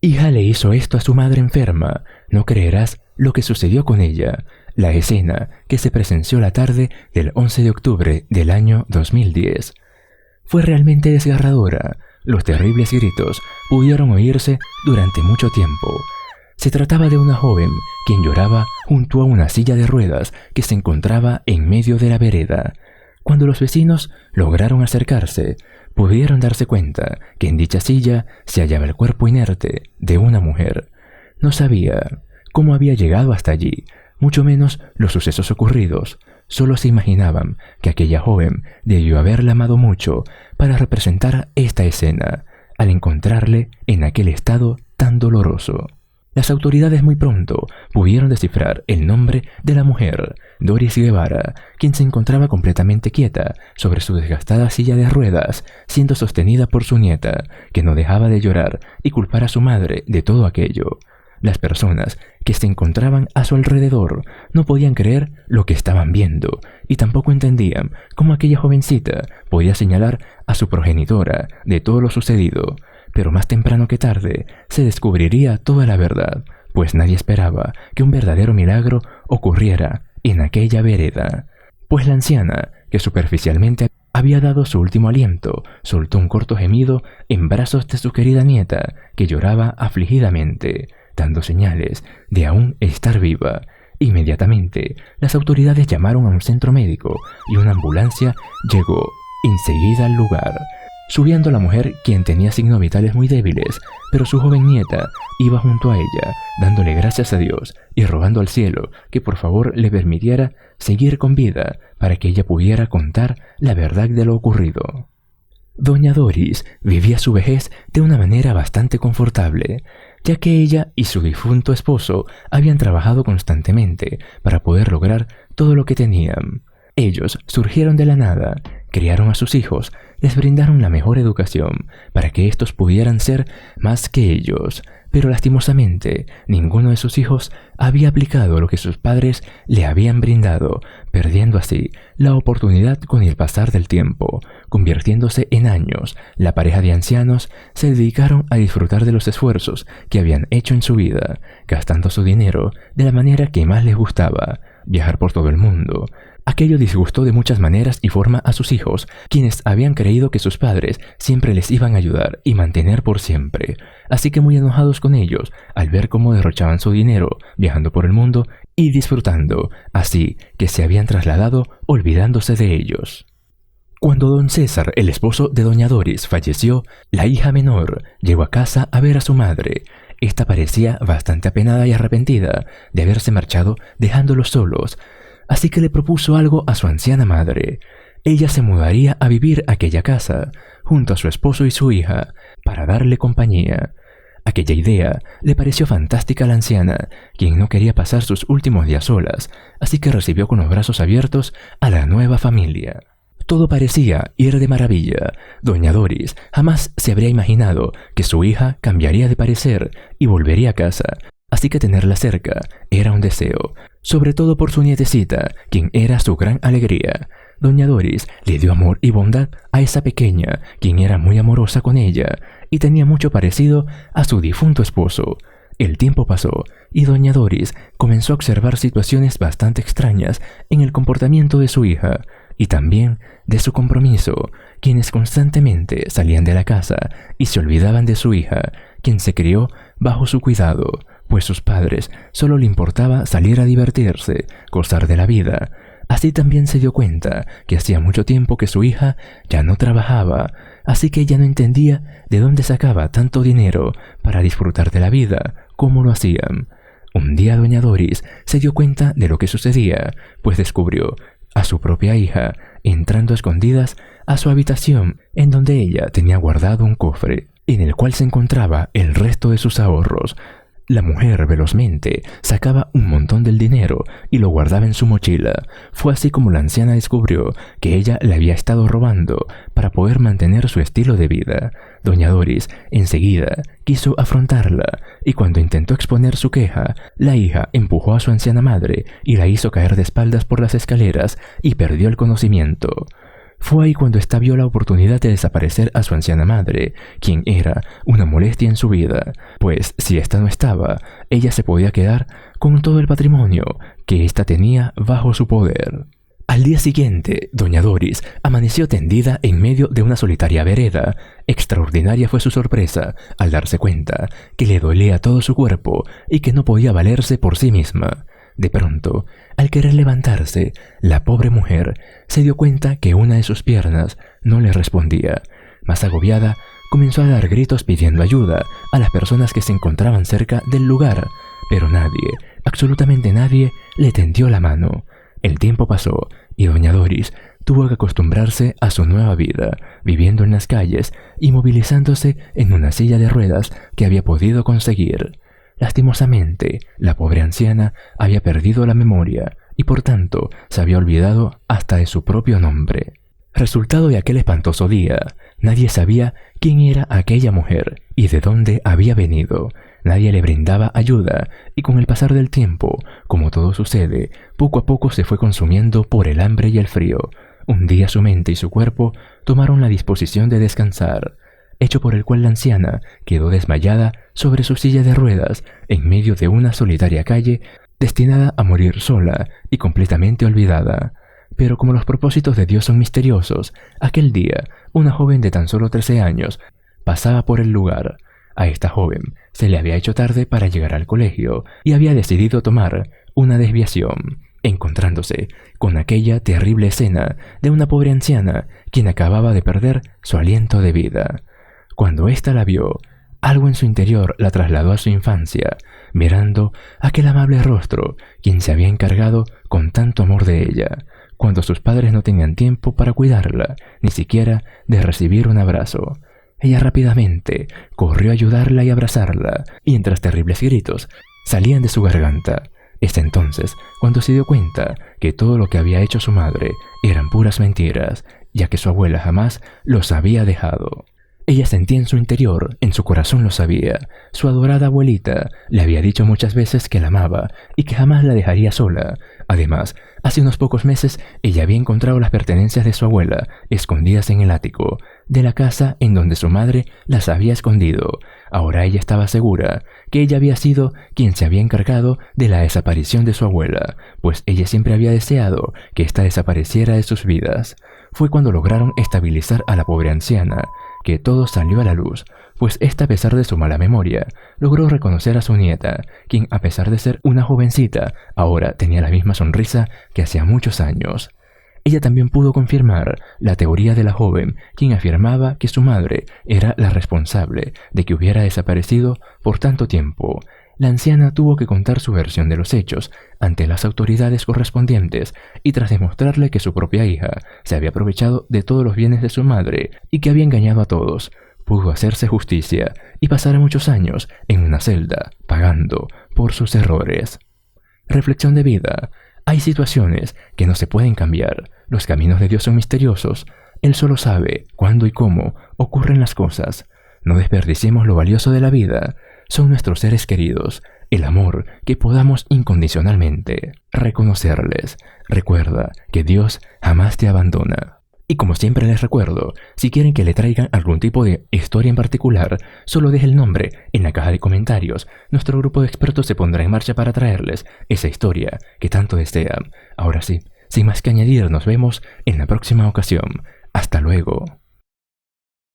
hija le hizo esto a su madre enferma. No creerás lo que sucedió con ella. La escena que se presenció la tarde del 11 de octubre del año 2010 fue realmente desgarradora. Los terribles gritos pudieron oírse durante mucho tiempo. Se trataba de una joven quien lloraba junto a una silla de ruedas que se encontraba en medio de la vereda. Cuando los vecinos lograron acercarse, pudieron darse cuenta que en dicha silla se hallaba el cuerpo inerte de una mujer. No sabía cómo había llegado hasta allí, mucho menos los sucesos ocurridos. Solo se imaginaban que aquella joven debió haberla amado mucho para representar esta escena, al encontrarle en aquel estado tan doloroso. Las autoridades muy pronto pudieron descifrar el nombre de la mujer, Doris Guevara, quien se encontraba completamente quieta sobre su desgastada silla de ruedas, siendo sostenida por su nieta, que no dejaba de llorar y culpar a su madre de todo aquello. Las personas que se encontraban a su alrededor no podían creer lo que estaban viendo y tampoco entendían cómo aquella jovencita podía señalar a su progenitora de todo lo sucedido. Pero más temprano que tarde se descubriría toda la verdad, pues nadie esperaba que un verdadero milagro ocurriera en aquella vereda. Pues la anciana, que superficialmente había dado su último aliento, soltó un corto gemido en brazos de su querida nieta, que lloraba afligidamente, dando señales de aún estar viva. Inmediatamente, las autoridades llamaron a un centro médico y una ambulancia llegó enseguida al lugar. Subiendo la mujer, quien tenía signos vitales muy débiles, pero su joven nieta iba junto a ella, dándole gracias a Dios y rogando al cielo que por favor le permitiera seguir con vida para que ella pudiera contar la verdad de lo ocurrido. Doña Doris vivía su vejez de una manera bastante confortable, ya que ella y su difunto esposo habían trabajado constantemente para poder lograr todo lo que tenían. Ellos surgieron de la nada, criaron a sus hijos, les brindaron la mejor educación para que éstos pudieran ser más que ellos, pero lastimosamente ninguno de sus hijos había aplicado lo que sus padres le habían brindado, perdiendo así la oportunidad con el pasar del tiempo. Convirtiéndose en años, la pareja de ancianos se dedicaron a disfrutar de los esfuerzos que habían hecho en su vida, gastando su dinero de la manera que más les gustaba, viajar por todo el mundo. Aquello disgustó de muchas maneras y forma a sus hijos, quienes habían creído que sus padres siempre les iban a ayudar y mantener por siempre. Así que muy enojados con ellos, al ver cómo derrochaban su dinero viajando por el mundo y disfrutando, así que se habían trasladado olvidándose de ellos. Cuando don César, el esposo de doña Doris, falleció, la hija menor llegó a casa a ver a su madre. Esta parecía bastante apenada y arrepentida de haberse marchado dejándolos solos, así que le propuso algo a su anciana madre. Ella se mudaría a vivir a aquella casa, junto a su esposo y su hija, para darle compañía. Aquella idea le pareció fantástica a la anciana, quien no quería pasar sus últimos días solas, así que recibió con los brazos abiertos a la nueva familia. Todo parecía ir de maravilla. Doña Doris jamás se habría imaginado que su hija cambiaría de parecer y volvería a casa, así que tenerla cerca era un deseo, sobre todo por su nietecita, quien era su gran alegría. Doña Doris le dio amor y bondad a esa pequeña, quien era muy amorosa con ella y tenía mucho parecido a su difunto esposo. El tiempo pasó y doña Doris comenzó a observar situaciones bastante extrañas en el comportamiento de su hija y también de su compromiso, quienes constantemente salían de la casa y se olvidaban de su hija, quien se crió bajo su cuidado, pues sus padres solo le importaba salir a divertirse, gozar de la vida. Así también se dio cuenta que hacía mucho tiempo que su hija ya no trabajaba, así que ella no entendía de dónde sacaba tanto dinero para disfrutar de la vida como lo hacían. Un día doña Doris se dio cuenta de lo que sucedía, pues descubrió a su propia hija entrando a escondidas a su habitación, en donde ella tenía guardado un cofre, en el cual se encontraba el resto de sus ahorros. La mujer velozmente sacaba un montón del dinero y lo guardaba en su mochila. Fue así como la anciana descubrió que ella le había estado robando para poder mantener su estilo de vida. Doña Doris enseguida quiso afrontarla y cuando intentó exponer su queja, la hija empujó a su anciana madre y la hizo caer de espaldas por las escaleras y perdió el conocimiento. Fue ahí cuando ésta vio la oportunidad de desaparecer a su anciana madre, quien era una molestia en su vida, pues si ésta no estaba, ella se podía quedar con todo el patrimonio que ésta tenía bajo su poder. Al día siguiente, doña Doris amaneció tendida en medio de una solitaria vereda. Extraordinaria fue su sorpresa al darse cuenta que le dolía todo su cuerpo y que no podía valerse por sí misma. De pronto, al querer levantarse, la pobre mujer se dio cuenta que una de sus piernas no le respondía. Más agobiada, comenzó a dar gritos pidiendo ayuda a las personas que se encontraban cerca del lugar, pero nadie, absolutamente nadie, le tendió la mano. El tiempo pasó y doña Doris tuvo que acostumbrarse a su nueva vida, viviendo en las calles y movilizándose en una silla de ruedas que había podido conseguir. Lastimosamente, la pobre anciana había perdido la memoria y por tanto se había olvidado hasta de su propio nombre. Resultado de aquel espantoso día, nadie sabía quién era aquella mujer y de dónde había venido. Nadie le brindaba ayuda y con el pasar del tiempo, como todo sucede, poco a poco se fue consumiendo por el hambre y el frío. Un día su mente y su cuerpo tomaron la disposición de descansar, hecho por el cual la anciana quedó desmayada sobre su silla de ruedas en medio de una solitaria calle destinada a morir sola y completamente olvidada. Pero como los propósitos de Dios son misteriosos, aquel día una joven de tan solo 13 años pasaba por el lugar. A esta joven se le había hecho tarde para llegar al colegio y había decidido tomar una desviación, encontrándose con aquella terrible escena de una pobre anciana quien acababa de perder su aliento de vida. Cuando ésta la vio, algo en su interior la trasladó a su infancia, mirando aquel amable rostro quien se había encargado con tanto amor de ella, cuando sus padres no tenían tiempo para cuidarla, ni siquiera de recibir un abrazo. Ella rápidamente corrió a ayudarla y abrazarla, mientras terribles gritos salían de su garganta. Es entonces cuando se dio cuenta que todo lo que había hecho su madre eran puras mentiras, ya que su abuela jamás los había dejado. Ella sentía en su interior, en su corazón lo sabía. Su adorada abuelita le había dicho muchas veces que la amaba y que jamás la dejaría sola. Además, hace unos pocos meses ella había encontrado las pertenencias de su abuela escondidas en el ático de la casa en donde su madre las había escondido. Ahora ella estaba segura que ella había sido quien se había encargado de la desaparición de su abuela, pues ella siempre había deseado que ésta desapareciera de sus vidas. Fue cuando lograron estabilizar a la pobre anciana que todo salió a la luz, pues ésta, a pesar de su mala memoria, logró reconocer a su nieta, quien a pesar de ser una jovencita, ahora tenía la misma sonrisa que hacía muchos años. Ella también pudo confirmar la teoría de la joven, quien afirmaba que su madre era la responsable de que hubiera desaparecido por tanto tiempo. La anciana tuvo que contar su versión de los hechos ante las autoridades correspondientes y tras demostrarle que su propia hija se había aprovechado de todos los bienes de su madre y que había engañado a todos, pudo hacerse justicia y pasar muchos años en una celda, pagando por sus errores. Reflexión de vida. Hay situaciones que no se pueden cambiar. Los caminos de Dios son misteriosos. Él solo sabe cuándo y cómo ocurren las cosas. No desperdiciemos lo valioso de la vida. Son nuestros seres queridos, el amor que podamos incondicionalmente reconocerles. Recuerda que Dios jamás te abandona. Y como siempre les recuerdo, si quieren que le traigan algún tipo de historia en particular, solo deje el nombre en la caja de comentarios. Nuestro grupo de expertos se pondrá en marcha para traerles esa historia que tanto desean. Ahora sí, sin más que añadir, nos vemos en la próxima ocasión. Hasta luego.